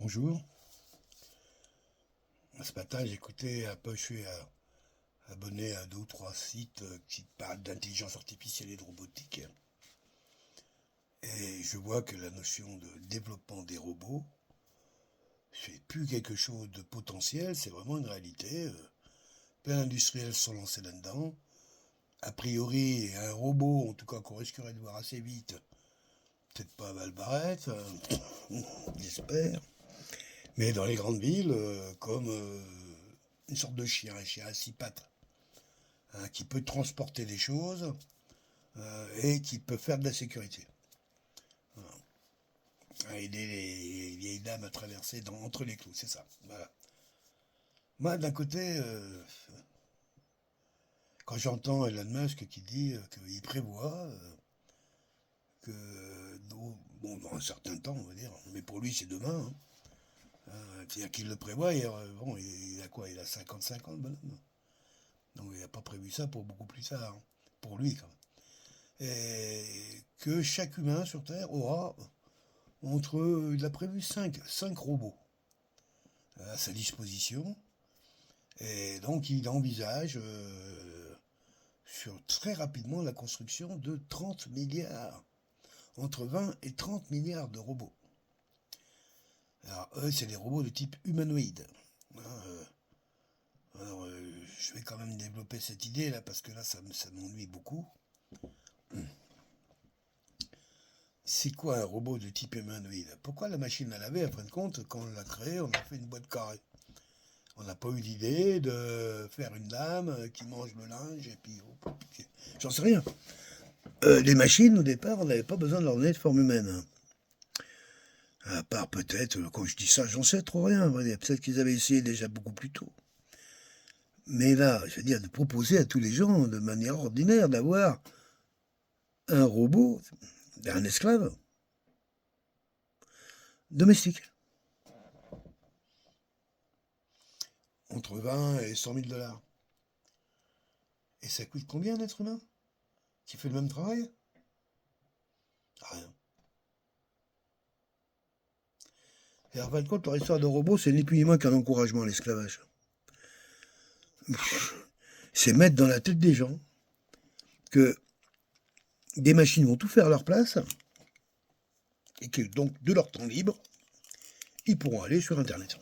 Bonjour. Ce matin, j'écoutais un peu, je suis abonné à deux ou trois sites qui parlent d'intelligence artificielle et de robotique. Et je vois que la notion de développement des robots, c'est plus quelque chose de potentiel, c'est vraiment une réalité. Plein d'industriels sont lancés là-dedans. A priori, un robot, en tout cas qu'on risquerait de voir assez vite, peut-être pas à Valbarrette, j'espère. Mais dans les grandes villes, comme une sorte de chien, un chien à six pattes, hein, qui peut transporter des choses et qui peut faire de la sécurité. Voilà. Aider les vieilles dames à traverser entre les clous, c'est ça. Voilà. Moi, d'un côté, quand j'entends Elon Musk qui dit qu'il prévoit que, bon, dans un certain temps, on va dire, mais pour lui, c'est demain, hein, c'est-à-dire qu'il le prévoit, et, bon, il a quoi? Il a 55 ans, le bonhomme. Donc il n'a pas prévu ça pour beaucoup plus tard, hein, pour lui, quand même. Et que chaque humain sur Terre aura il a prévu cinq robots à sa disposition. Et donc il envisage très rapidement la construction de 30 milliards, entre 20 et 30 milliards de robots. Alors eux, c'est des robots de type humanoïde. Hein, alors je vais quand même développer cette idée là, parce que là, ça m'ennuie beaucoup. C'est quoi un robot de type humanoïde? Pourquoi la machine à laver, à fin de compte, quand on l'a créée, on a fait une boîte carrée? On n'a pas eu l'idée de faire une dame qui mange le linge et puis j'en sais rien. Les machines, au départ, on n'avait pas besoin de leur donner de forme humaine, hein. À part peut-être, quand je dis ça, j'en sais trop rien. Peut-être qu'ils avaient essayé déjà beaucoup plus tôt. Mais là, je veux dire, de proposer à tous les gens, de manière ordinaire, d'avoir un robot, un esclave, domestique, entre 20 et 100 000 dollars. Et ça coûte combien un être humain qui fait le même travail? Rien. Et en fin de compte, leur histoire de robot, c'est ni plus ni moins qu'un encouragement à l'esclavage. C'est mettre dans la tête des gens que des machines vont tout faire à leur place et que donc de leur temps libre, ils pourront aller sur Internet.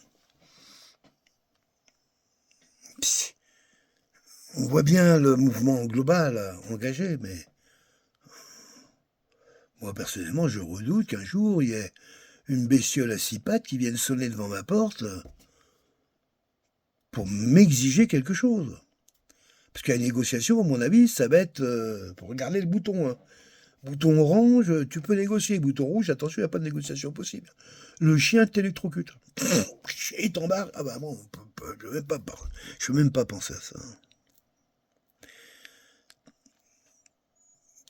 On voit bien le mouvement global engagé, mais moi personnellement, je redoute qu'un jour il y ait une bestiole à six pattes qui vienne sonner devant ma porte pour m'exiger quelque chose. Parce qu'à la négociation, à mon avis, ça va être pour regarder le bouton, hein. Bouton orange, tu peux négocier. Bouton rouge, attention, il n'y a pas de négociation possible. Le chien t'électrocute. Et t'embarque. Ah bah bon, je ne veux même pas penser à ça.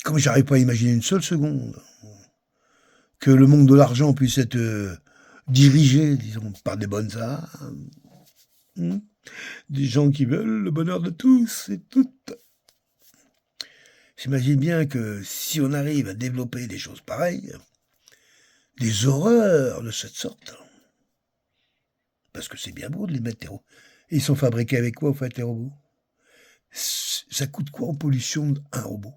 Comme j'arrive pas à imaginer une seule seconde que le monde de l'argent puisse être dirigé, disons, par des bonnes âmes, hein, des gens qui veulent le bonheur de tous et toutes. J'imagine bien que si on arrive à développer des choses pareilles, des horreurs de cette sorte, parce que c'est bien beau de les mettre, les robots. Ils sont fabriqués avec quoi, en fait, les robots? Ça coûte quoi en pollution un robot?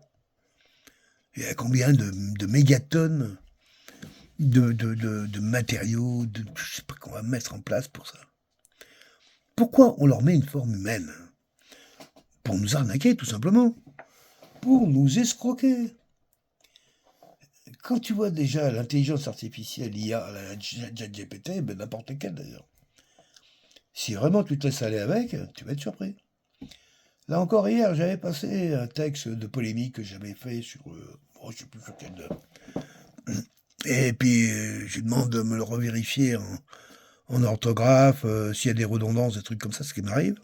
Il y a combien de mégatonnes de matériaux, je sais pas qu'on va mettre en place pour ça? Pourquoi on leur met une forme humaine? Pour nous arnaquer, tout simplement. Pour nous escroquer. Quand tu vois déjà l'intelligence artificielle, l'IA, la ChatGPT, ben n'importe quelle d'ailleurs, si vraiment tu te laisses aller avec, tu vas être surpris. Là encore hier, j'avais passé un texte de polémique que j'avais fait sur, je sais plus sur quel. Et puis je lui demande de me le revérifier en orthographe, s'il y a des redondances, des trucs comme ça, ce qui m'arrive.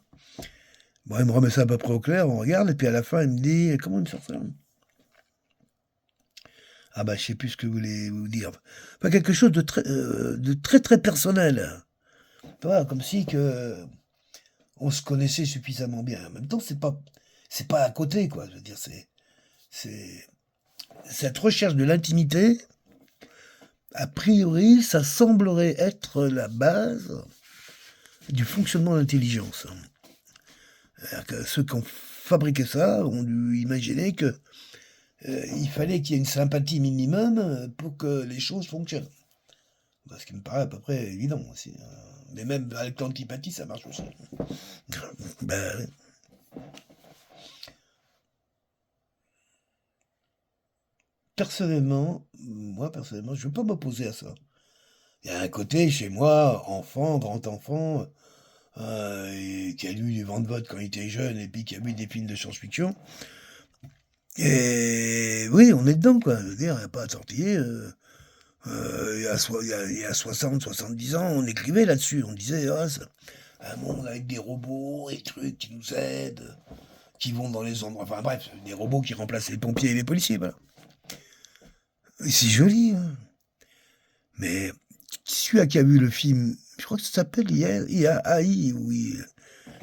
Bon, il me remet ça à peu près au clair, on regarde, et puis à la fin, il me dit, comment il me sort ça? Ah bah, je sais plus ce que vous voulez vous dire. Enfin, quelque chose de très très personnel. Tu vois, comme si que on se connaissait suffisamment bien. En même temps, c'est pas à côté, quoi. Je veux dire, c'est cette recherche de l'intimité A priori, ça semblerait être la base du fonctionnement de l'intelligence. C'est-à-dire que ceux qui ont fabriqué ça ont dû imaginer que il fallait qu'il y ait une sympathie minimum pour que les choses fonctionnent. Ce qui me paraît à peu près évident aussi. Mais même avec l'antipathie, ça marche aussi. Ben, personnellement, je ne veux pas m'opposer à ça. Il y a un côté, chez moi, enfant, grand-enfant, qui a lu du vent de vote quand il était jeune et puis qui a vu des films de science-fiction. Et oui, on est dedans, quoi. Je veux dire, il n'y a pas à sortir. Il y a 60, 70 ans, on écrivait là-dessus. On disait, ah, c'est un monde avec des robots et trucs qui nous aident, qui vont dans les endroits. Enfin bref, des robots qui remplacent les pompiers et les policiers, voilà. Et c'est joli, hein. Mais celui qui a vu le film, je crois que ça s'appelle AI, oui,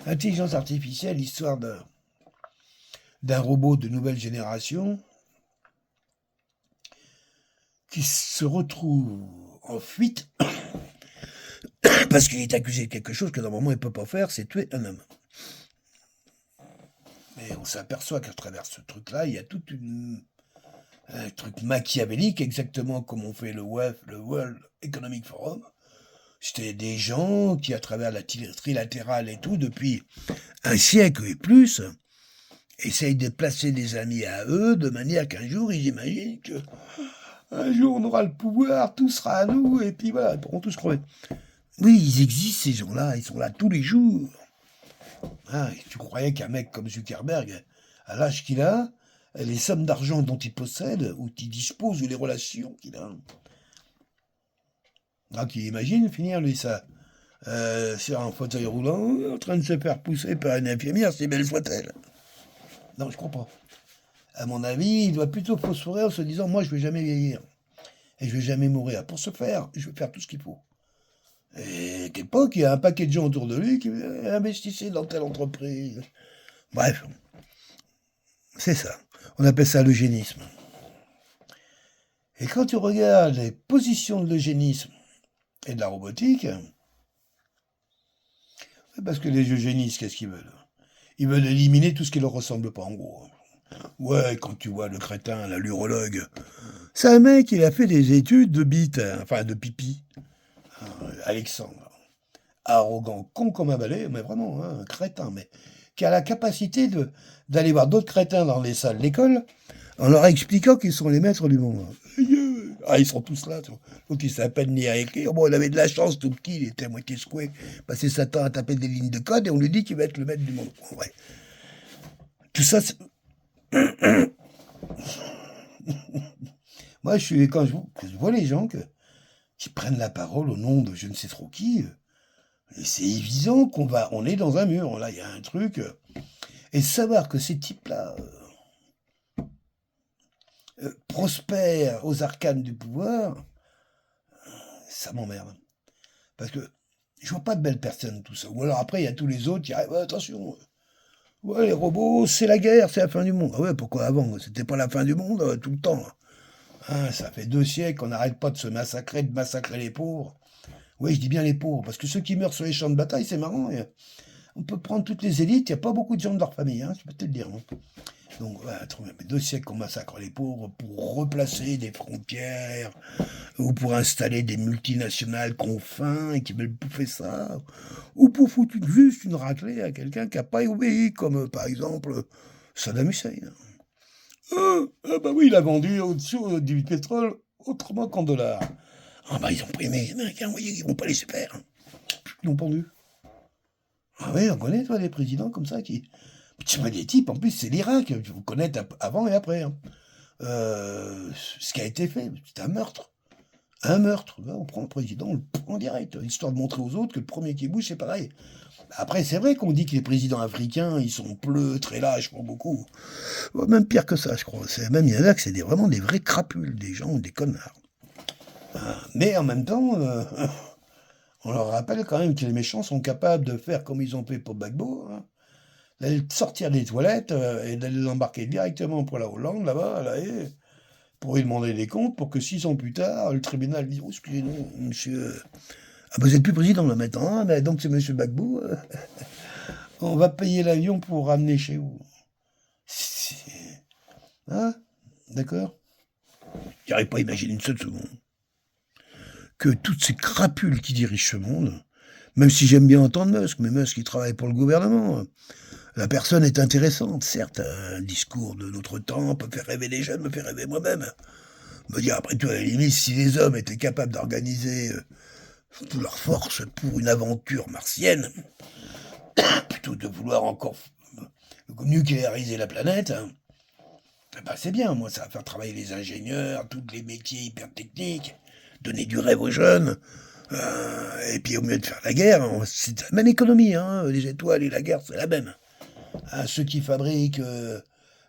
Intelligence artificielle, histoire d'un robot de nouvelle génération qui se retrouve en fuite parce qu'il est accusé de quelque chose que normalement il ne peut pas faire, c'est tuer un homme. Mais on s'aperçoit qu'à travers ce truc-là, il y a tout un truc machiavélique, exactement comme on fait le World Economic Forum. C'était des gens qui, à travers la trilatérale et tout, depuis un siècle et plus, essayent de placer des amis à eux, de manière qu'un jour, ils imaginent que un jour on aura le pouvoir, tout sera à nous, et puis voilà, ils pourront tous crever. Oui, ils existent ces gens-là, ils sont là tous les jours. Ah, et tu croyais qu'un mec comme Zuckerberg, à l'âge qu'il a, les sommes d'argent dont il possède, ou qu'il dispose, ou les relations qu'il a. Donc il imagine finir, lui, ça, sur un fauteuil roulant, en train de se faire pousser par une infirmière, si belle soit-elle. Non, je crois pas. À mon avis, il doit plutôt phosphorer en se disant, moi, je vais jamais vieillir. Et je vais jamais mourir. Pour ce faire, je vais faire tout ce qu'il faut. Et à l'époque, il y a un paquet de gens autour de lui qui investissaient dans telle entreprise. Bref, c'est ça. On appelle ça l'eugénisme. Et quand tu regardes les positions de l'eugénisme et de la robotique, parce que les eugénistes, qu'est-ce qu'ils veulent? Ils veulent éliminer tout ce qui leur ressemble pas, en gros. Ouais, quand tu vois le crétin, là, l'urologue, c'est un mec, il a fait des études de bite, enfin de pipi. Alexandre. Arrogant, con comme un balai, mais vraiment, hein, un crétin, mais qui a la capacité d'aller voir d'autres crétins dans les salles d'école en leur expliquant qu'ils sont les maîtres du monde. Ah, ils sont tous là. Donc il s'appelle ni à écrire. Bon, il avait de la chance, tout petit, il était à moitié secoué. Passé sa temps à taper des lignes de code et on lui dit qu'il va être le maître du monde. Ouais. Tout ça, moi, quand je vois les gens qui prennent la parole au nom de je ne sais trop qui, et c'est évident on est dans un mur. Là, il y a un truc. Et savoir que ces types-là prospèrent aux arcanes du pouvoir, ça m'emmerde. Parce que je vois pas de belles personnes, tout ça. Ou alors après, il y a tous les autres qui arrivent, ouais, attention, ouais, les robots, c'est la guerre, c'est la fin du monde. Ah ouais, pourquoi avant? C'était pas la fin du monde tout le temps. Hein, ça fait 2 siècles qu'on n'arrête pas de massacrer les pauvres. Oui, je dis bien les pauvres, parce que ceux qui meurent sur les champs de bataille, c'est marrant. On peut prendre toutes les élites, il n'y a pas beaucoup de gens de leur famille, hein, je peux te le dire. Hein. Donc, voilà, 2 siècles qu'on massacre les pauvres pour replacer des frontières, ou pour installer des multinationales qu'on faim et qui veulent bouffer ça, ou pour foutre juste une raclée à quelqu'un qui n'a pas obéi, comme par exemple Saddam Hussein. Ah bah oui, il a vendu au-dessus du pétrole autrement qu'en dollars. Ah bah ils ont pris les Américains, voyez, ils vont pas laisser faire. Ils l'ont pendu. Ah oui, on connaît, toi, des présidents comme ça qui. C'est pas des types, en plus, c'est l'Irak. Vous connaissez avant et après. Hein. Ce qui a été fait, c'est un meurtre. Un meurtre. Là, on prend le président, on le prend direct, histoire de montrer aux autres que le premier qui bouge, c'est pareil. Après, c'est vrai qu'on dit que les présidents africains, ils sont pleutres et lâches pour beaucoup. Même pire que ça, je crois. Même il y en a que c'est vraiment des vrais crapules, des gens, des connards. Mais en même temps, on leur rappelle quand même que les méchants sont capables de faire comme ils ont fait pour Gbagbo, hein, d'aller sortir des toilettes et d'aller l'embarquer directement pour la Hollande, là-bas, là, et pour lui demander des comptes, pour que 6 ans plus tard, le tribunal dise: «Oh, excusez-nous, monsieur, ah, vous êtes plus président là maintenant, hein, mais donc c'est monsieur Gbagbo, on va payer l'avion pour ramener chez vous». C'est hein? D'accord? J'arrive pas à imaginer une seule seconde que toutes ces crapules qui dirigent ce monde, même si j'aime bien entendre Musk, mais Musk, il travaille pour le gouvernement. La personne est intéressante, certes, un discours de notre temps peut faire rêver les jeunes, me fait rêver moi-même. Me dire, après tout, à la limite, si les hommes étaient capables d'organiser toute leur force pour une aventure martienne, plutôt que de vouloir encore nucléariser la planète, hein, ben c'est bien, moi, ça va faire travailler les ingénieurs, tous les métiers hyper techniques, donner du rêve aux jeunes, et puis au mieux de faire la guerre, c'est la même économie, hein, les étoiles et la guerre, c'est la même. Hein, ceux qui fabriquent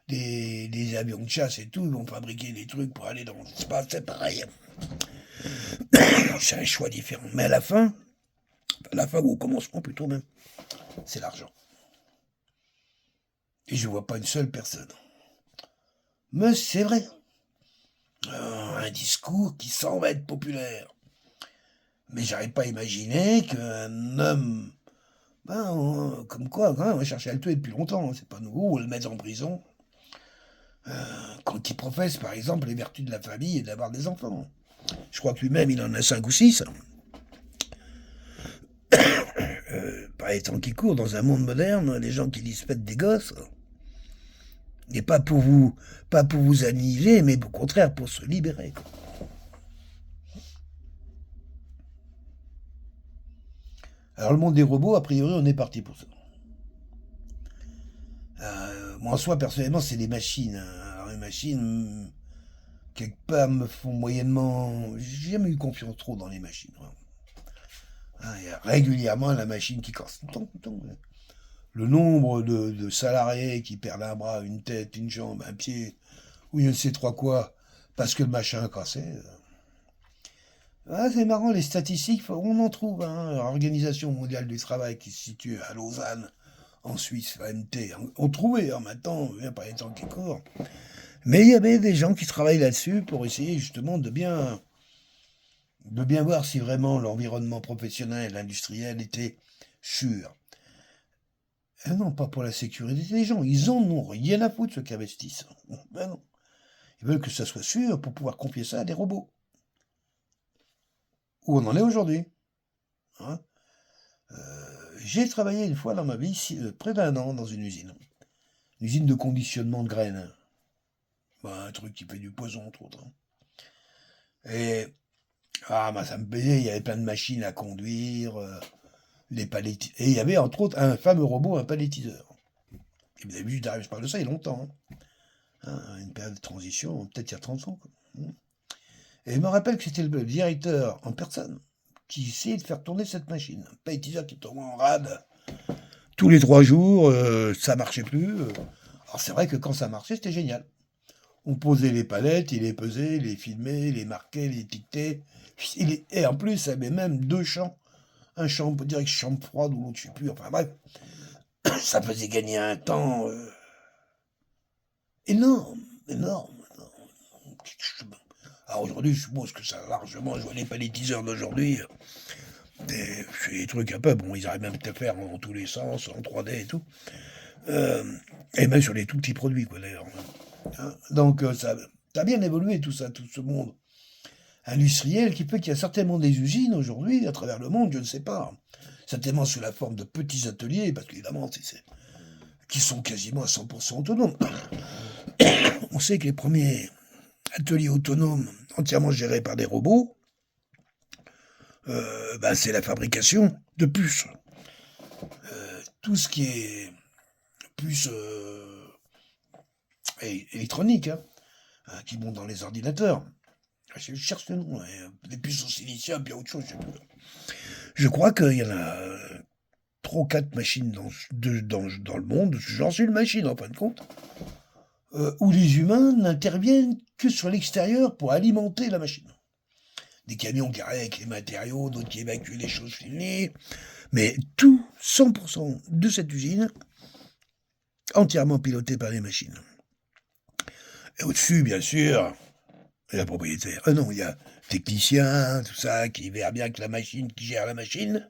des avions de chasse et tout, ils vont fabriquer des trucs pour aller dans l'espace, c'est pareil. C'est un choix différent. Mais à la fin ou au commencement plutôt même, c'est l'argent. Et je vois pas une seule personne. Mais c'est vrai. Un discours qui semble être populaire. Mais j'arrive pas à imaginer qu'un homme, comme quoi, on va chercher à le tuer depuis longtemps, c'est pas nouveau, ou le mettre en prison, quand il professe par exemple les vertus de la famille et d'avoir des enfants. Je crois que lui-même il en a 5 ou 6. Par les temps qui courent, dans un monde moderne, les gens qui disent faites des gosses, et pas pour vous annihiler, mais au contraire pour se libérer. Alors le monde des robots, a priori, on est parti pour ça. Moi en soi, personnellement, c'est des machines. Alors les machines, quelque part, me font moyennement... J'ai jamais eu confiance trop dans les machines. Il y a régulièrement la machine qui casse. Tout le temps. Le nombre de salariés qui perdent un bras, une tête, une jambe, un pied, ou je ne sais trop quoi, parce que le machin a cassé. C'est marrant, les statistiques, on en trouve. L'Organisation mondiale du travail qui se situe à Lausanne, en Suisse, l'AMT, on trouvait, maintenant, il n'y a pas les temps qui courent. Mais il y avait des gens qui travaillent là-dessus pour essayer justement de bien voir si vraiment l'environnement professionnel, industriel était sûr. Et non, pas pour la sécurité des gens. Ils en ont rien à foutre, ceux qui investissent. Ben non. Ils veulent que ça soit sûr pour pouvoir confier ça à des robots. Où on en est aujourd'hui. Hein. J'ai travaillé une fois dans ma vie, près d'un an, dans une usine. Une usine de conditionnement de graines. Un truc qui fait du poison, entre autres. Et ça me plaisait, il y avait plein de machines à conduire, et il y avait entre autres un fameux robot, un palettiseur. Et vous avez vu, je parle de ça il y a longtemps. Une période de transition, peut-être il y a 30 ans. Quoi. Et je me rappelle que c'était le directeur en personne qui essayait de faire tourner cette machine. Un palettiseur qui tournait en rade tous les 3 jours, ça marchait plus. Alors c'est vrai que quand ça marchait, c'était génial. On posait les palettes, il les pesait, il les filmait, il les marquait, il les étiquetait. Et en plus, ça avait même 2 champs. Un champ, on peut dire que chambre froide ou l'autre, je sais plus. Enfin bref, ça faisait gagner un temps énorme. Alors aujourd'hui, je suppose que ça a largement joué les palettiseurs d'aujourd'hui. C'est des trucs un peu, ils arrivent même à faire en tous les sens, en 3D et tout. Et même sur les tout petits produits, quoi, d'ailleurs. Donc ça a bien évolué tout ça, tout ce monde industriel qui fait qu'il y a certainement des usines aujourd'hui à travers le monde, je ne sais pas. Certainement sous la forme de petits ateliers, parce qu'évidemment, qui sont quasiment à 100% autonomes. On sait que les premiers ateliers autonomes, entièrement gérés par des robots, c'est la fabrication de puces. Tout ce qui est puces électroniques, qui montent dans les ordinateurs. Je cherche le nom, des puces au silicium, bien autre chose, je sais plus. Je crois qu'il y en a 3 ou 4 machines dans le monde, j'en suis une machine en fin de compte, où les humains n'interviennent que sur l'extérieur pour alimenter la machine. Des camions qui arrivent avec les matériaux, d'autres qui évacuent les choses finies, mais tout, 100% de cette usine, entièrement pilotée par les machines. Et au-dessus, bien sûr, Et la propriétaire. Ah non, il y a technicien, tout ça, qui verra bien que la machine, qui gère la machine,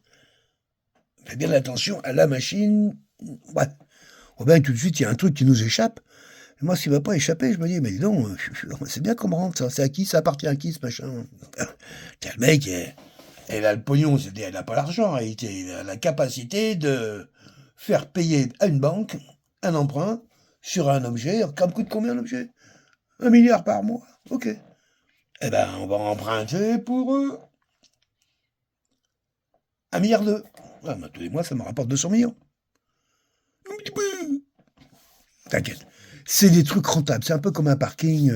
fait bien attention à la machine. Ouais. Oh ben, tout de suite, il y a un truc qui nous échappe. Et moi, s'il ne va pas échapper, je me dis, mais dis donc, c'est bien qu'on me rentre ça. C'est à qui? Ça appartient à qui, ce machin? Le mec, elle a le pognon, c'est-à-dire elle n'a pas l'argent, en réalité. Elle a la capacité de faire payer à une banque un emprunt sur un objet. Ça me coûte combien l'objet? 1 milliard par mois. Ok. Eh ben, on va emprunter pour 1,2 milliard. Ah, ben, tous les mois, ça me rapporte 200 millions. T'inquiète. C'est des trucs rentables. C'est un peu comme un parking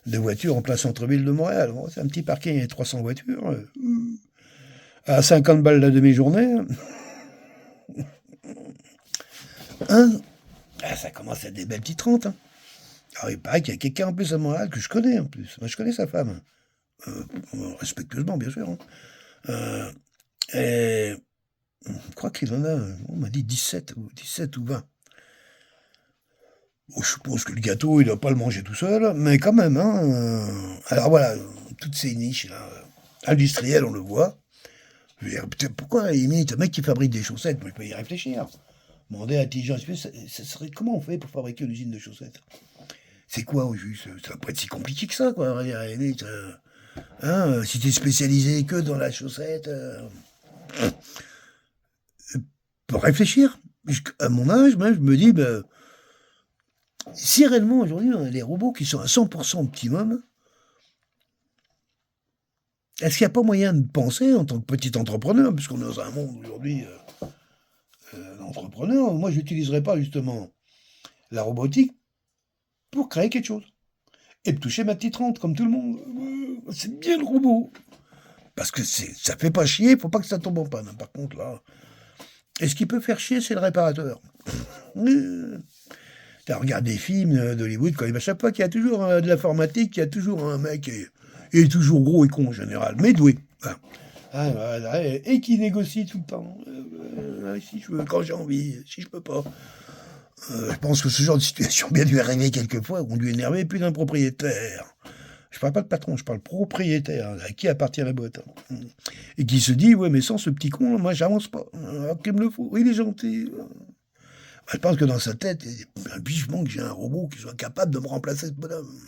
de voitures en plein centre-ville de Montréal. Bon, c'est un petit parking, il y a 300 voitures. À 50 balles la demi-journée. Hein? Ah, ça commence à être des belles petites rentes. Hein. Alors, il paraît qu'il y a quelqu'un en plus à Montréal que je connais en plus. Moi, je connais sa femme. Respectueusement, bien sûr. Hein. Et je crois qu'il en a, on m'a dit 17 ou 20. Bon, je suppose que le gâteau, il ne doit pas le manger tout seul, mais quand même. Hein, alors voilà, toutes ces niches là, industrielles, on le voit. Je veux dire, pourquoi, à la limite, un mec qui fabrique des chaussettes, moi, je peux y réfléchir. Demander à Tijan, ça serait comment on fait pour fabriquer une usine de chaussettes? C'est quoi au juste? Ça va pas être si compliqué que ça, quoi. À la limite, si tu es spécialisé que dans la chaussette, pour réfléchir. À mon âge, même, je me dis, ben, si réellement aujourd'hui on a des robots qui sont à 100% optimum, est-ce qu'il n'y a pas moyen de penser en tant que petit entrepreneur, puisqu'on est dans un monde aujourd'hui d'entrepreneurs, moi je n'utiliserais pas justement la robotique pour créer quelque chose et de toucher ma petite rente comme tout le monde. C'est bien le robot. Parce que ça fait pas chier, faut pas que ça tombe en panne. Par contre, là, et ce qui peut faire chier, c'est le réparateur. Tu regardes des films d'Hollywood, quand à chaque fois qu'il y a toujours de l'informatique, il y a toujours un mec, il est toujours gros et con en général, mais doué. Et qui négocie tout le temps. Si je veux, quand j'ai envie, si je peux pas. Je pense que ce genre de situation a bien dû arriver quelquefois, on dû énerver plus d'un propriétaire. Je parle pas de patron, je parle propriétaire, à qui appartient la boîte. Et qui se dit, ouais, mais sans ce petit con, moi, j'avance pas. Alors qu'il me le faut. Oui, il est gentil. Je pense que dans sa tête, il y a un vivement que j'ai un robot qui soit capable de me remplacer ce bonhomme.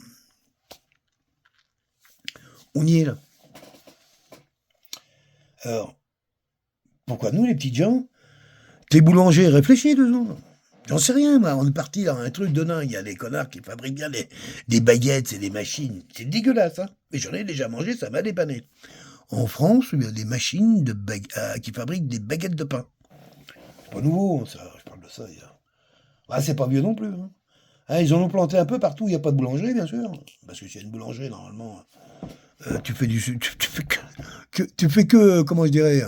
On y est, là. Alors, pourquoi nous, les petits gens, t'es boulanger, réfléchis 2 secondes. J'en sais rien, moi. On est parti dans un truc de dingue. Il y a des connards qui fabriquent bien des baguettes et des machines. C'est dégueulasse, hein. Mais j'en ai déjà mangé, ça m'a dépanné. En France, il y a des machines qui fabriquent des baguettes de pain. C'est pas nouveau, ça. Je parle de ça. C'est pas vieux non plus. Hein, ils en ont planté un peu partout. Il n'y a pas de boulangerie, bien sûr. Parce que s'il y a une boulangerie, normalement, tu fais que, comment je dirais,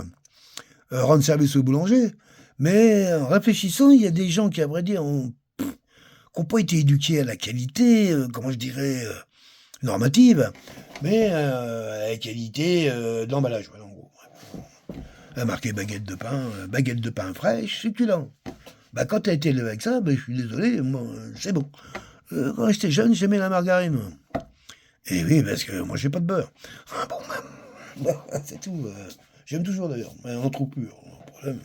rendre service au boulanger. Mais en réfléchissant, il y a des gens qui, à vrai dire, n'ont pas été éduqués à la qualité, comment je dirais, normative, mais à la qualité de l'emballage, voilà, en gros. Marqué baguette de pain fraîche, succulent. Quand tu as été élevé avec ça, je suis désolé, moi, c'est bon. Quand j'étais jeune, j'aimais la margarine. Et oui, parce que moi, j'ai pas de beurre. C'est tout. J'aime toujours d'ailleurs, mais on trouve plus, problème.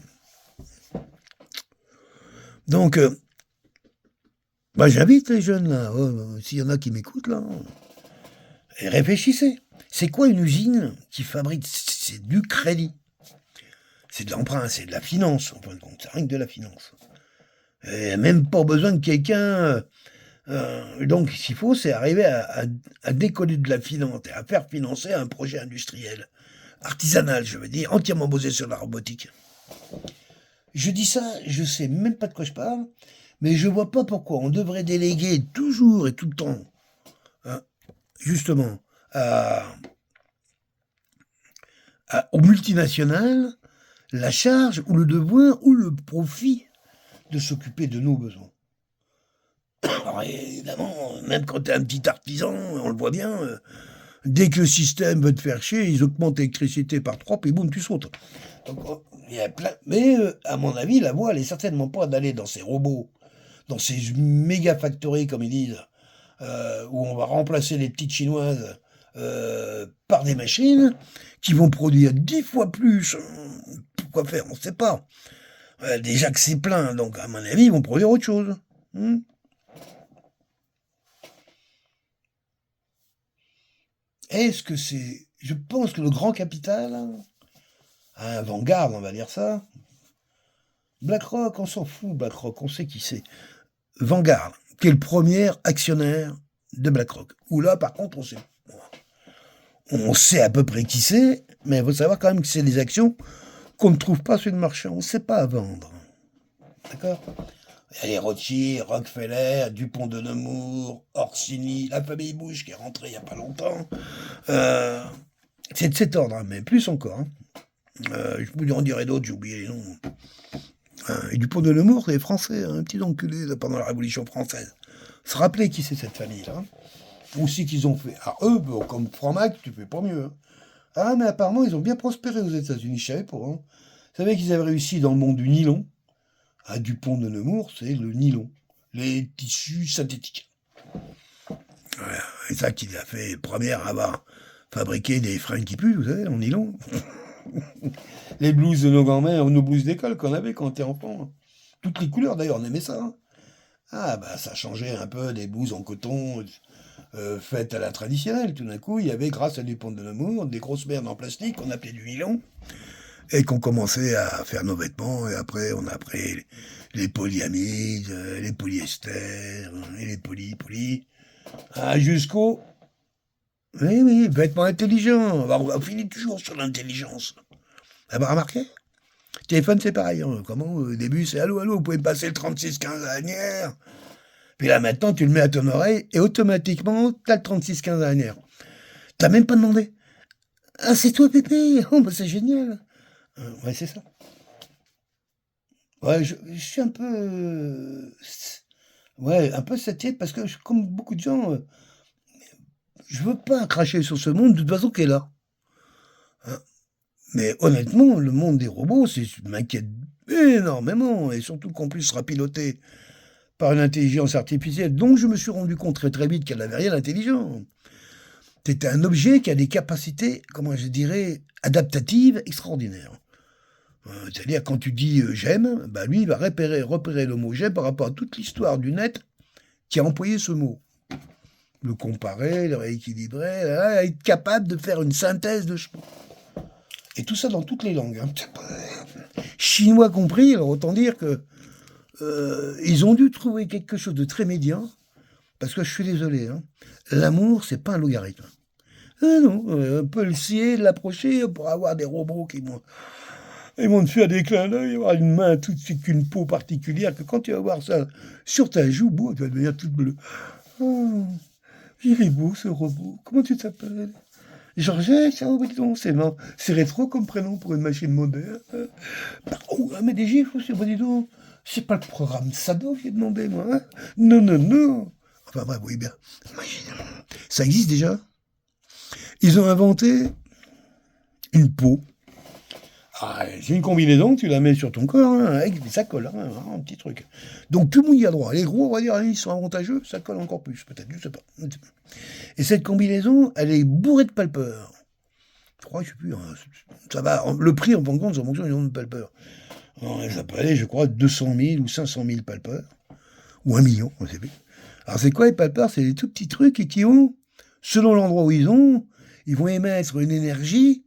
Donc, j'invite les jeunes, là, s'il y en a qui m'écoutent, là, et réfléchissez. C'est quoi une usine qui fabrique? C'est du crédit. C'est de l'emprunt, c'est de la finance, en fin de compte. C'est rien que de la finance. Et même pas besoin de quelqu'un. Donc, ce qu'il faut, c'est arriver à décoller de la finance et à faire financer un projet industriel, artisanal, je veux dire, entièrement basé sur la robotique. Je dis ça, je sais même pas de quoi je parle, mais je vois pas pourquoi on devrait déléguer toujours et tout le temps, justement, aux multinationales, la charge ou le devoir ou le profit de s'occuper de nos besoins. Alors évidemment, même quand tu es un petit artisan, on le voit bien, dès que le système veut te faire chier, ils augmentent l'électricité par 3, puis boum, tu sautes. Donc, il y a plein. Mais à mon avis, la voie, elle est certainement pas d'aller dans ces robots, dans ces méga factories, comme ils disent, où on va remplacer les petites chinoises par des machines qui vont produire 10 fois plus. Pourquoi faire? On ne sait pas. Déjà que c'est plein, donc à mon avis, ils vont produire autre chose. Est-ce que c'est... Je pense que le grand capital, Vanguard, on va dire ça. BlackRock, on s'en fout, BlackRock, on sait qui c'est. Vanguard, qui est le premier actionnaire de BlackRock. Où là, par contre, on sait à peu près qui c'est, mais il faut savoir quand même que c'est des actions qu'on ne trouve pas sur le marché. On ne sait pas à vendre. D'accord? Il y a les Rothschild, Rockefeller, Dupont de Nemours, Orsini, la famille Bush qui est rentrée il n'y a pas longtemps. C'est de cet ordre, mais plus encore. Je vous en dirai d'autres, j'ai oublié les noms. Et Dupont de Nemours, c'est français, un petit enculé pendant la Révolution française. Se rappeler qui c'est cette famille-là. Aussi qu'ils ont fait. Alors eux, bon, comme Franc-Mac, tu fais pas mieux. Ah, mais apparemment, ils ont bien prospéré aux États-Unis, je savais pas. Vous savez qu'ils avaient réussi dans le monde du nylon. À Dupont de Nemours, c'est le nylon. Les tissus synthétiques. Voilà. C'est ça qu'il a fait, premier à avoir fabriqué des fringues qui puent, vous savez, en nylon. Les blouses de nos grands-mères, nos blouses d'école qu'on avait quand on était enfant. Toutes les couleurs d'ailleurs, on aimait ça. Ah bah ça changeait un peu des blouses en coton faites à la traditionnelle. Tout d'un coup, il y avait, grâce à Dupont de Nemours, des grosses merdes en plastique qu'on appelait du nylon. Et qu'on commençait à faire nos vêtements, et après, on a pris les polyamides, les polyesters, et les poly, jusqu'au... Oui, vêtements intelligents. On finit toujours sur l'intelligence. Vous avez remarqué? Téléphone, c'est pareil. Comment, au début, c'est allô, vous pouvez me passer le 3615 à Agnières. Puis là, maintenant, tu le mets à ton oreille, et automatiquement, t'as le 3615 à Agnières. T'as même pas demandé. Ah, c'est toi, Pépé. Oh, bah, c'est génial. Ouais, c'est ça. Ouais, je suis un peu, ouais, un peu satisfait parce que, comme beaucoup de gens, je veux pas cracher sur ce monde de toute façon qui est là. Hein. Mais honnêtement, le monde des robots, m'inquiète énormément, et surtout qu'en plus sera piloté par une intelligence artificielle dont je me suis rendu compte très très vite qu'elle n'avait rien d'intelligent. C'était un objet qui a des capacités, comment je dirais, adaptatives extraordinaires. C'est-à-dire, quand tu dis j'aime, bah lui, il va repérer le mot j'aime par rapport à toute l'histoire du net qui a employé ce mot. Le comparer, le rééquilibrer, être capable de faire une synthèse de ce mot. Et tout ça dans toutes les langues. Chinois compris, alors autant dire que ils ont dû trouver quelque chose de très médian, parce que je suis désolé, l'amour, c'est pas un logarithme. Ah non, on peut le scier, l'approcher pour avoir des robots qui vont... Ils vont te faire des clins d'œil, avoir une main toute avec une peau particulière, que quand tu vas voir ça sur ta joue, tu vas devenir toute bleue. Oh, il est beau ce robot. Comment tu t'appelles? Georgette, oh, dis donc, c'est rétro comme prénom pour une machine moderne. Mais des gifs aussi, dis donc. C'est pas le programme Sado qui est demandé, moi. Non. Enfin bref, oui, bien. Ça existe déjà. Ils ont inventé une peau. C'est une combinaison, tu la mets sur ton corps, ça colle, un petit truc. Donc tout le monde y a droit. Les gros, on va dire, ils sont avantageux, ça colle encore plus, peut-être, je sais pas. Et cette combinaison, elle est bourrée de palpeurs. Je crois, je sais plus, ça va, le prix en fonction du nombre de palpeurs. Ça peut aller, je crois, 200 000 ou 500 000 palpeurs, ou 1 million, on sait plus. Alors c'est quoi les palpeurs? C'est des tout petits trucs qui ont, selon l'endroit où ils vont émettre une énergie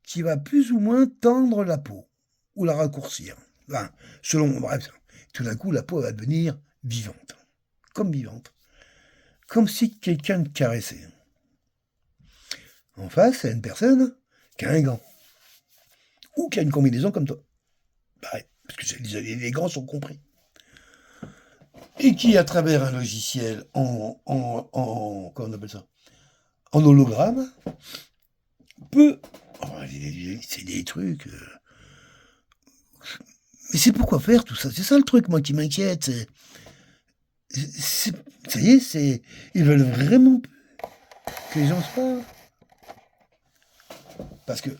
qui va plus ou moins tendre la peau, ou la raccourcir. Enfin, bref, tout d'un coup, la peau va devenir vivante. Comme si quelqu'un te caressait. En face, c'est une personne qui a un gant. Ou qui a une combinaison comme toi. Pareil, parce que les grands sont compris. Et qui, à travers un logiciel comment on appelle ça? En hologramme, peut... c'est des trucs... Mais c'est pourquoi faire tout ça? C'est ça le truc, moi, qui m'inquiète. Ça y est, ils veulent vraiment que les gens se parlent. Parce que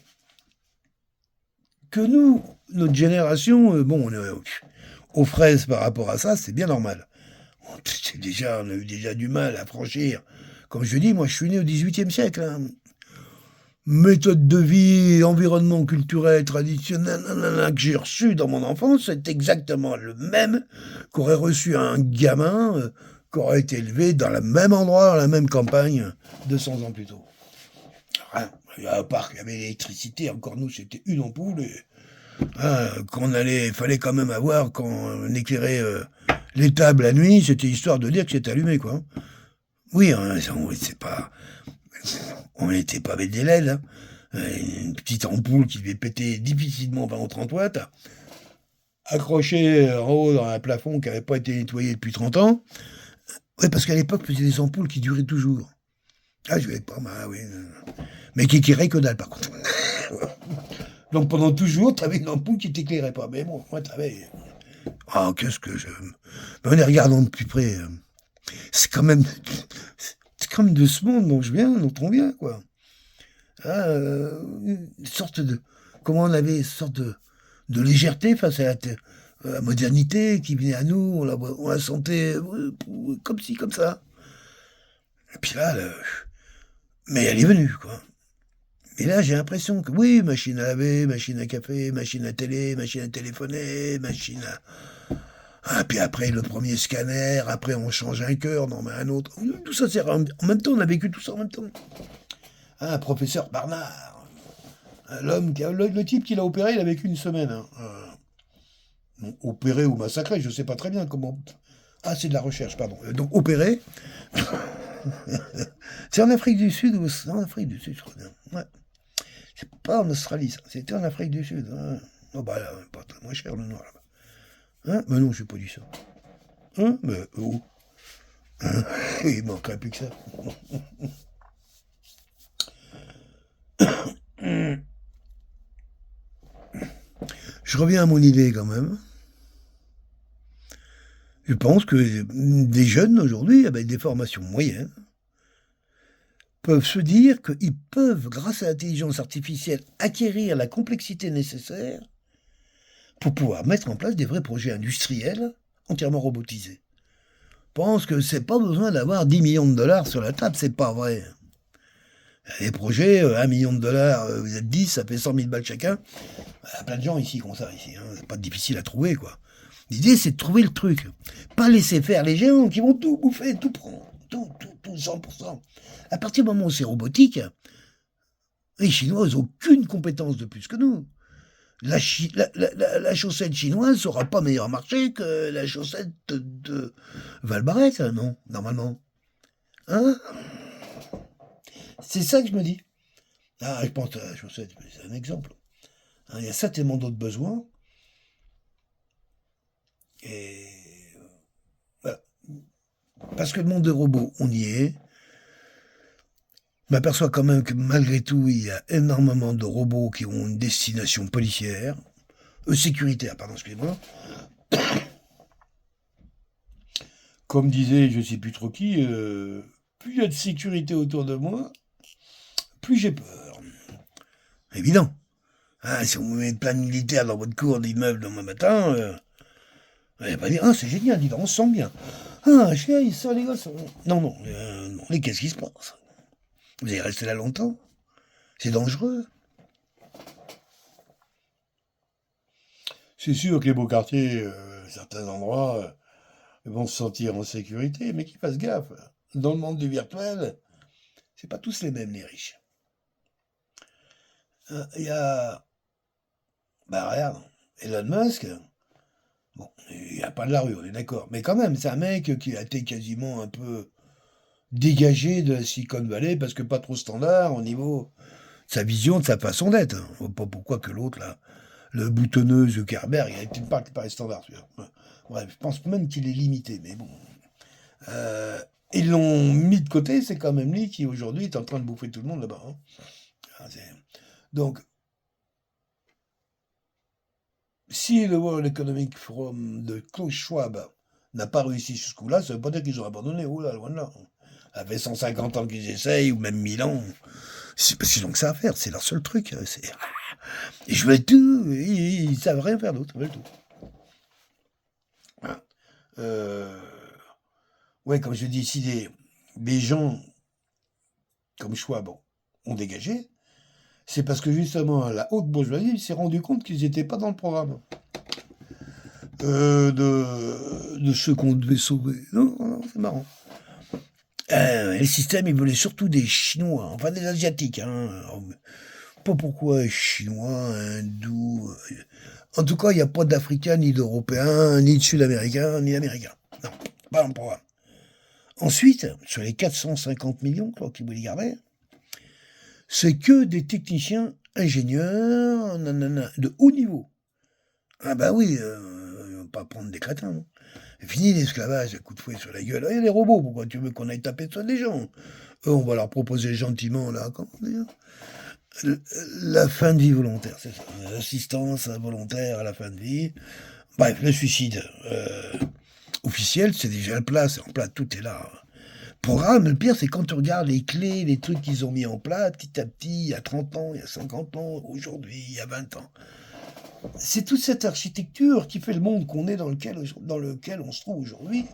nous, notre génération, on est aux fraises par rapport à ça, c'est bien normal. On a eu déjà du mal à franchir. Comme je dis, moi je suis né au XVIIIe siècle. Hein. Méthode de vie, environnement culturel, traditionnel, que j'ai reçu dans mon enfance, c'est exactement le même qu'aurait reçu un gamin qui aurait été élevé dans le même endroit, dans la même campagne, 200 ans plus tôt. Hein, à part qu'il y avait l'électricité, encore nous c'était une ampoule, et il fallait quand même avoir, quand on éclairait les tables la nuit, c'était histoire de dire que c'était allumé, quoi. Oui, hein, on n'était pas avec des LED, hein. Une petite ampoule qui devait péter difficilement 20 ou 30 watts, accrochée en haut dans un plafond qui n'avait pas été nettoyé depuis 30 ans. Oui, parce qu'à l'époque, c'était des ampoules qui duraient toujours. Ah, je vais pas mal, oui. Mais qui éclairaient que dalle, par contre. Donc pendant toujours, tu avais une ampoule qui t'éclairait pas. Mais bon, moi, tu avais... Ah, qu'est-ce que je... Mais en les regardant de plus près, c'est quand même de ce monde dont on vient, quoi. Une sorte de... Comment on avait une sorte de légèreté face à la modernité qui venait à nous, on la sentait comme ci, comme ça. Et puis là, mais elle est venue, quoi. Et là, j'ai l'impression que, oui, machine à laver, machine à café, machine à télé, machine à téléphoner, machine à... Ah, puis après, le premier scanner, après, on change un cœur, on en met un autre. Tout ça, c'est... En même temps, on a vécu tout ça en même temps. Ah, professeur Barnard. Le type qui l'a opéré, il a vécu une semaine. Hein. Opéré ou massacré, je sais pas très bien comment... Ah, c'est de la recherche, pardon. Donc, opéré... c'est en Afrique du Sud ou en Afrique du Sud, je crois. Ouais. C'est pas en Australie, ça. C'était en Afrique du Sud. Hein. Oh, bah là, pas très moins cher le noir là-bas. Hein? Mais non, je n'ai pas dit ça. Hein? Mais où? Hein? Il manquerait plus que ça. Je reviens à mon idée quand même. Je pense que des jeunes aujourd'hui, avec des formations moyennes, peuvent se dire qu'ils peuvent, grâce à l'intelligence artificielle, acquérir la complexité nécessaire pour pouvoir mettre en place des vrais projets industriels entièrement robotisés. Je pense que c'est pas besoin d'avoir 10 millions de dollars sur la table, c'est pas vrai. Les projets, 1 million de dollars, vous êtes 10, ça fait 100 000 balles chacun. Il y a plein de gens ici qui ont ça, ici. Hein. C'est pas difficile à trouver, quoi. L'idée, c'est de trouver le truc. Pas laisser faire les géants qui vont tout bouffer, tout prendre. Tout, 100%. À partir du moment où c'est robotique, les Chinois n'ont aucune compétence de plus que nous. La chaussette chinoise n'aura pas meilleur marché que la chaussette de Valbarret, non, normalement. Hein? C'est ça que je me dis. Ah, je pense à la chaussette, c'est un exemple. Hein, il y a certainement d'autres besoins. Et voilà. Parce que le monde des robots, on y est. Je m'aperçois quand même que malgré tout, il y a énormément de robots qui ont une destination policière, sécuritaire, pardon, excusez-moi. Comme disait, je ne sais plus trop qui, plus il y a de sécurité autour de moi, plus j'ai peur. Évident. Hein, si on met plein de militaires dans votre cour d'immeuble demain matin, vous n'allez pas dire, ah, c'est génial, dis donc, on se sent bien. Ah, chérie, ça, les gosses. Non, non, mais qu'est-ce qui se passe? Vous allez rester là longtemps? C'est dangereux. C'est sûr que les beaux quartiers, certains endroits, vont se sentir en sécurité, mais qu'ils fassent gaffe. Dans le monde du virtuel, c'est pas tous les mêmes, les riches. Il y a... Bah regarde, Elon Musk, bon, il n'y a pas de la rue, on est d'accord. Mais quand même, c'est un mec qui a été quasiment un peu dégagé de la Silicon Valley parce que pas trop standard au niveau de sa vision, de sa façon d'être. Je vois pas pourquoi que l'autre, là, le boutonneux Zuckerberg, il a été pas les standards, celui-là. Bref, je pense même qu'il est limité, mais bon. Ils l'ont mis de côté, c'est quand même lui qui aujourd'hui est en train de bouffer tout le monde là-bas. Hein. Donc, si le World Economic Forum de Klaus Schwab n'a pas réussi jusqu'où-là, ça veut pas dire qu'ils ont abandonné. Oh là, loin de là. Ça fait 150 ans qu'ils essayent, ou même 1000 ans. C'est parce qu'ils ont que ça à faire, c'est leur seul truc. Je veux tout, ils savent rien faire d'autre, ils veulent tout. Ouais, comme je dis, si des gens comme Schwab ont dégagé, c'est parce que justement la haute bourgeoisie s'est rendu compte qu'ils n'étaient pas dans le programme de ceux qu'on devait sauver. Non, non, c'est marrant. Les systèmes, ils voulaient surtout des Chinois, enfin des Asiatiques. Hein. Alors, pas pourquoi Chinois, Hindous. En tout cas, il n'y a pas d'Africains, ni d'Européens, ni de Sud-Américains, ni d'Américains. Non, pas dans le programme. Ensuite, sur les 450 millions qu'ils voulaient garder, c'est que des techniciens ingénieurs nanana, de haut niveau. Ah bah oui, pas prendre des crétins. Non. Fini l'esclavage, à coup de fouet sur la gueule. Il y a les robots, pourquoi tu veux qu'on aille taper sur des gens? Eux, on va leur proposer gentiment, là, comment dire, la fin de vie volontaire, c'est ça. L'assistance volontaire à la fin de vie. Bref, le suicide officiel, c'est déjà le plat, c'est en plat, tout est là. Programme, le pire, c'est quand tu regardes les clés, les trucs qu'ils ont mis en place, petit à petit, il y a 30 ans, il y a 50 ans, aujourd'hui, il y a 20 ans. C'est toute cette architecture qui fait le monde qu'on est dans lequel on se trouve aujourd'hui.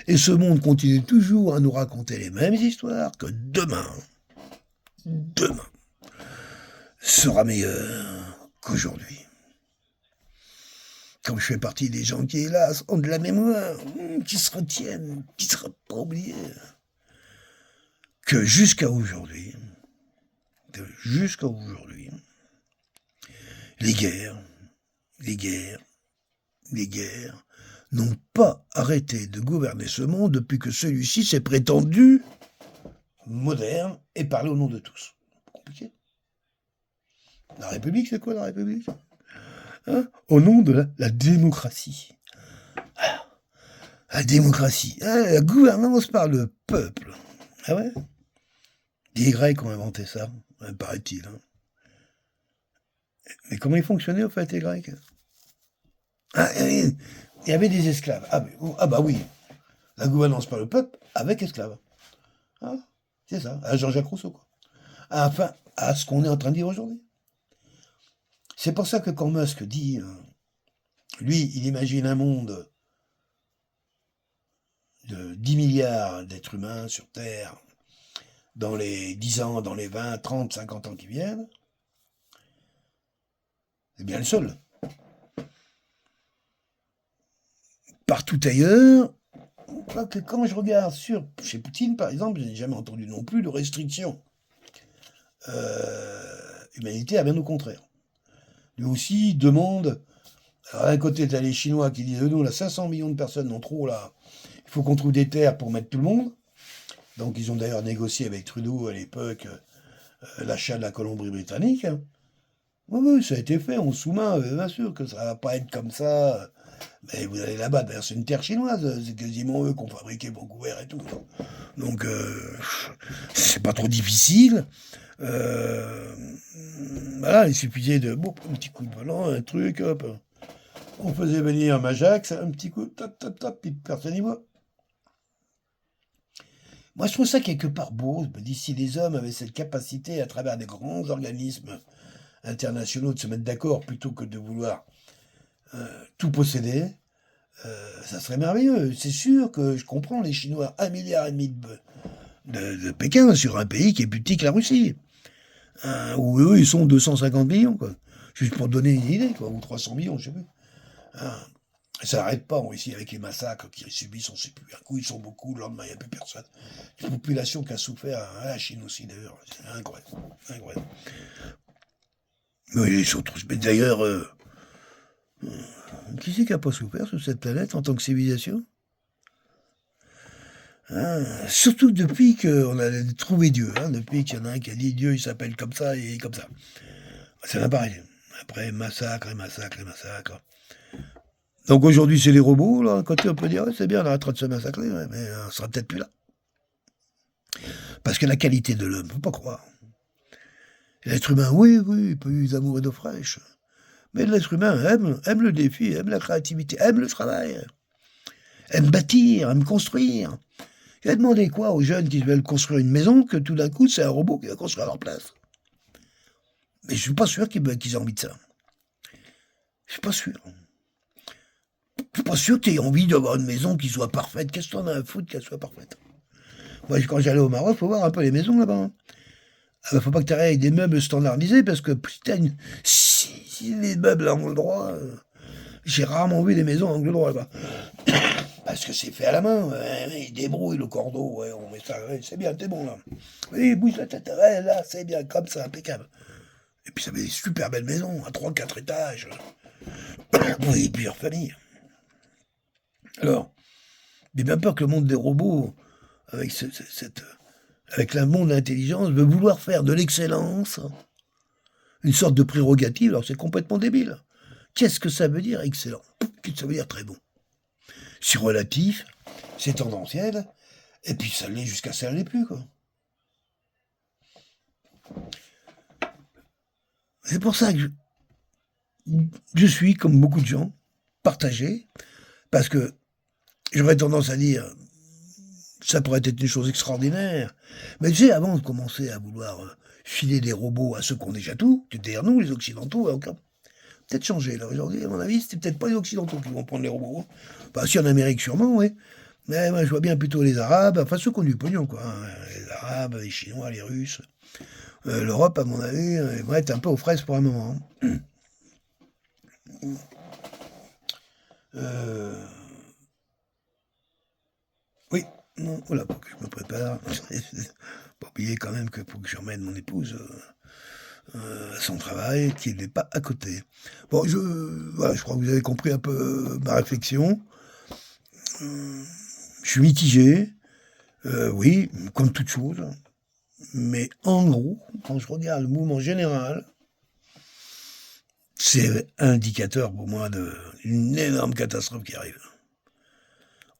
Et ce monde continue toujours à nous raconter les mêmes histoires que demain sera meilleur qu'aujourd'hui. Comme je fais partie des gens qui, hélas, ont de la mémoire, qui se retiennent, qui ne sera pas oubliés, que jusqu'à aujourd'hui, les guerres n'ont pas arrêté de gouverner ce monde depuis que celui-ci s'est prétendu moderne et parlé au nom de tous. Compliqué. La République, c'est quoi la République? Hein? Au nom de la démocratie. Ah, la démocratie. Ah, la gouvernance par le peuple. Ah ouais? Les Grecs ont inventé ça, paraît-il. Hein. Mais comment ils fonctionnaient, au fait, les Grecs? Ah, il y avait des esclaves. Ah bah oui. La gouvernance par le peuple avec esclaves. Ah, c'est ça. À Jean-Jacques Rousseau, quoi. Enfin, à ce qu'on est en train de dire aujourd'hui. C'est pour ça que quand Musk dit, lui, il imagine un monde de 10 milliards d'êtres humains sur Terre dans les 10 ans, dans les 20, 30, 50 ans qui viennent, c'est bien le seul. Partout ailleurs, quoique quand je regarde chez Poutine, par exemple, je n'ai jamais entendu non plus de restrictions humanitaires, bien au contraire. Lui aussi demande, alors d'un côté, tu as les Chinois qui disent, nous, là, 500 millions de personnes en trop, là, il faut qu'on trouve des terres pour mettre tout le monde. Donc ils ont d'ailleurs négocié avec Trudeau à l'époque l'achat de la Colombie-Britannique. Oui, ça a été fait, on sous-main, bien sûr que ça va pas être comme ça. Mais vous allez là-bas, d'ailleurs c'est une terre chinoise, c'est quasiment eux qui ont fabriqué Vancouver et tout. Donc c'est pas trop difficile. Voilà, il suffisait de un petit coup de volant, un truc, hop. On faisait venir Majax, un petit coup, top, top, top, puis personne n'y voit. Moi, je trouve ça quelque part beau. Je me dis, si les hommes avaient cette capacité, à travers des grands organismes internationaux, de se mettre d'accord plutôt que de vouloir tout posséder, ça serait merveilleux. C'est sûr que je comprends les Chinois, 1,5 milliard de Pékin sur un pays qui est plus petit que la Russie. Où eux, ils sont 250 millions, quoi. Juste pour donner une idée, quoi, ou 300 millions, je sais plus. Ça n'arrête pas, ici, avec les massacres qu'ils subissent, on ne sait plus. Un coup, ils sont beaucoup, le lendemain, il n'y a plus personne. Une population qui a souffert, la Chine aussi, d'ailleurs. C'est incroyable. Incroyable. Oui, surtout. Mais d'ailleurs, qui c'est qui n'a pas souffert sur cette planète en tant que civilisation? Surtout depuis qu'on a trouvé Dieu, depuis qu'il y en a un qui a dit Dieu, il s'appelle comme ça et comme ça. Ça n'a pas arrêté. Après, massacre et massacre et massacre. Donc aujourd'hui, c'est les robots, là, quand on peut dire, c'est bien, on arrêtera de se massacrer, mais on sera peut-être plus là. Parce que la qualité de l'homme, faut pas croire. L'être humain, oui, il peut y avoir d'eau fraîche. Mais l'être humain aime le défi, aime la créativité, aime le travail, aime bâtir, aime construire. Il a demandé quoi aux jeunes qui veulent construire une maison que tout d'un coup, c'est un robot qui va construire à leur place. Mais je suis pas sûr qu'ils aient envie de ça. Je suis pas sûr. Je suis pas sûr que tu aies envie d'avoir une maison qui soit parfaite. Qu'est-ce que t'en as à foutre qu'elle soit parfaite? Moi, quand j'allais au Maroc, faut voir un peu les maisons là-bas. Hein. Ah bah, faut pas que tu avec des meubles standardisés, parce que putain, si les meubles à angle droit, j'ai rarement vu des maisons à angle droit là-bas. Parce que c'est fait à la main, ouais, il débrouille le cordeau, ouais, on met ça, ouais, c'est bien, t'es bon là. Oui, bouge la tête, ouais, là, c'est bien, comme ça, impeccable. Et puis ça fait des super belles maisons, à 3-4 étages. Oui, plusieurs familles. Alors, j'ai bien peur que le monde des robots, avec avec le monde de l'intelligence, veut vouloir faire de l'excellence une sorte de prérogative, alors c'est complètement débile. Qu'est-ce que ça veut dire excellent? Qu'est-ce que ça veut dire très bon? C'est relatif, c'est tendanciel, et puis ça l'est jusqu'à ça l'est plus, quoi. C'est pour ça que je suis, comme beaucoup de gens, partagé, parce que j'aurais tendance à dire, ça pourrait être une chose extraordinaire, mais tu sais, avant de commencer à vouloir filer des robots à ceux qui ont déjà tout, c'est-à-dire nous, les Occidentaux, encore peut-être changé, là, aujourd'hui, à mon avis, c'était peut-être pas les Occidentaux qui vont prendre les robots. Bah, si en Amérique, sûrement, oui. Mais moi, je vois bien plutôt les Arabes, enfin ceux qui ont du pognon, quoi. Hein. Les Arabes, les Chinois, les Russes. L'Europe, à mon avis, va être un peu aux fraises pour un moment. Oui, non, voilà, pour que je me prépare. Pas oublier quand même que pour que j'emmène mon épouse à son travail, qu'il n'est pas à côté. Bon, voilà, je crois que vous avez compris un peu ma réflexion. Je suis mitigé, oui, comme toute chose. Mais en gros, quand je regarde le mouvement général, c'est indicateur pour moi d'une énorme catastrophe qui arrive.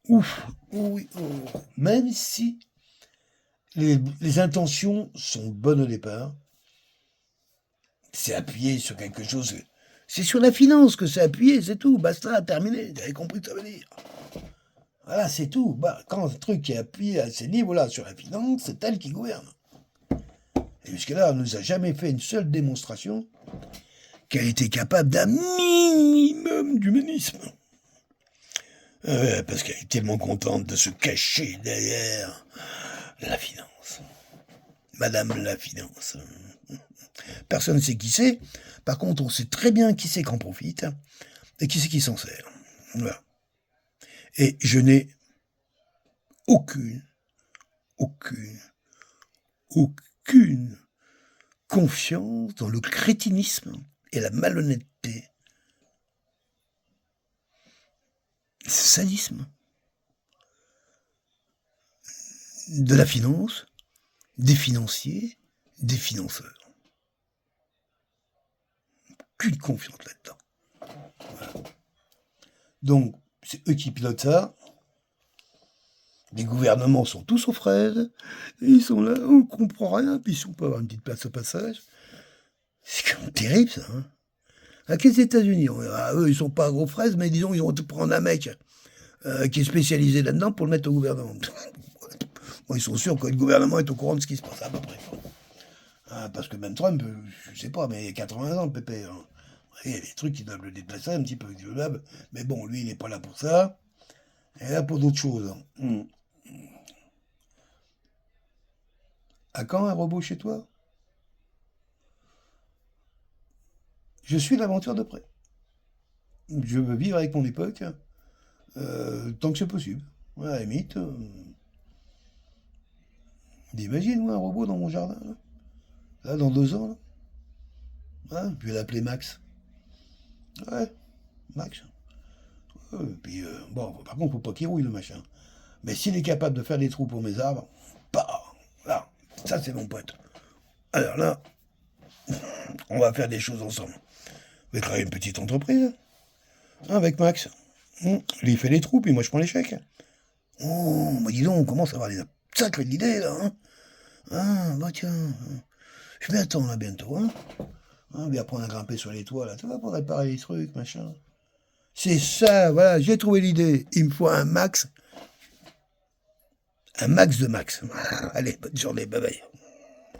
Ouf, oui, oh. Même si les intentions sont bonnes au départ, c'est appuyé sur quelque chose. C'est sur la finance que c'est appuyé, c'est tout. Basta, terminé. Vous avez compris ce que ça veut dire. Voilà, c'est tout. Bah, quand un truc est appuyé à ces niveaux-là sur la finance, c'est elle qui gouverne. Et jusque-là, on ne nous a jamais fait une seule démonstration qu'elle était capable d'un minimum d'humanisme. Parce qu'elle est tellement contente de se cacher derrière la finance. Madame la finance. Personne ne sait qui c'est. Par contre, on sait très bien qui c'est qu'en profite et qui c'est qui s'en sert. Voilà. Et je n'ai aucune confiance dans le crétinisme et la malhonnêteté, le sadisme de la finance, des financiers, des financeurs. Aucune confiance là-dedans. Voilà. Donc, c'est eux qui pilotent ça. Les gouvernements sont tous aux fraises. Ils sont là, on ne comprend rien. Puis si on peut avoir une petite place au passage, c'est quand même terrible, ça. Hein. À les États-Unis, eux, ils sont pas aux fraises, mais disons, ils vont prendre un mec qui est spécialisé là-dedans pour le mettre au gouvernement. Bon, ils sont sûrs que le gouvernement est au courant de ce qui se passe à peu près. Parce que même Trump, je sais pas, mais il y a 80 ans, le pépé. Hein. Il y a des trucs qui doivent le déplacer un petit peu, mais bon, lui, il n'est pas là pour ça. Il est là pour d'autres choses. À quand un robot chez toi? Je suis l'aventure de près. Je veux vivre avec mon époque tant que c'est possible. Ouais, à la limite, imagine moi un robot dans mon jardin. Là, dans 2 ans. Là. Hein, je vais l'appeler Max. Ouais, Max. Puis, bon, par contre, faut pas qu'il rouille le machin. Mais s'il est capable de faire des trous pour mes arbres, bah, là, ça c'est mon pote. Alors là, on va faire des choses ensemble. On va créer une petite entreprise, hein, avec Max. Lui, il fait les trous, puis moi je prends les chèques. Oh, bah dis donc, on commence à avoir des sacrées idées, là. Hein. Ah, bah tiens, je m'attends là bientôt, hein. On va apprendre à grimper sur les toits, là, tu vois, pour réparer les trucs, machin. C'est ça, voilà, j'ai trouvé l'idée. Il me faut un max de max. Allez, bonne journée, bye bye.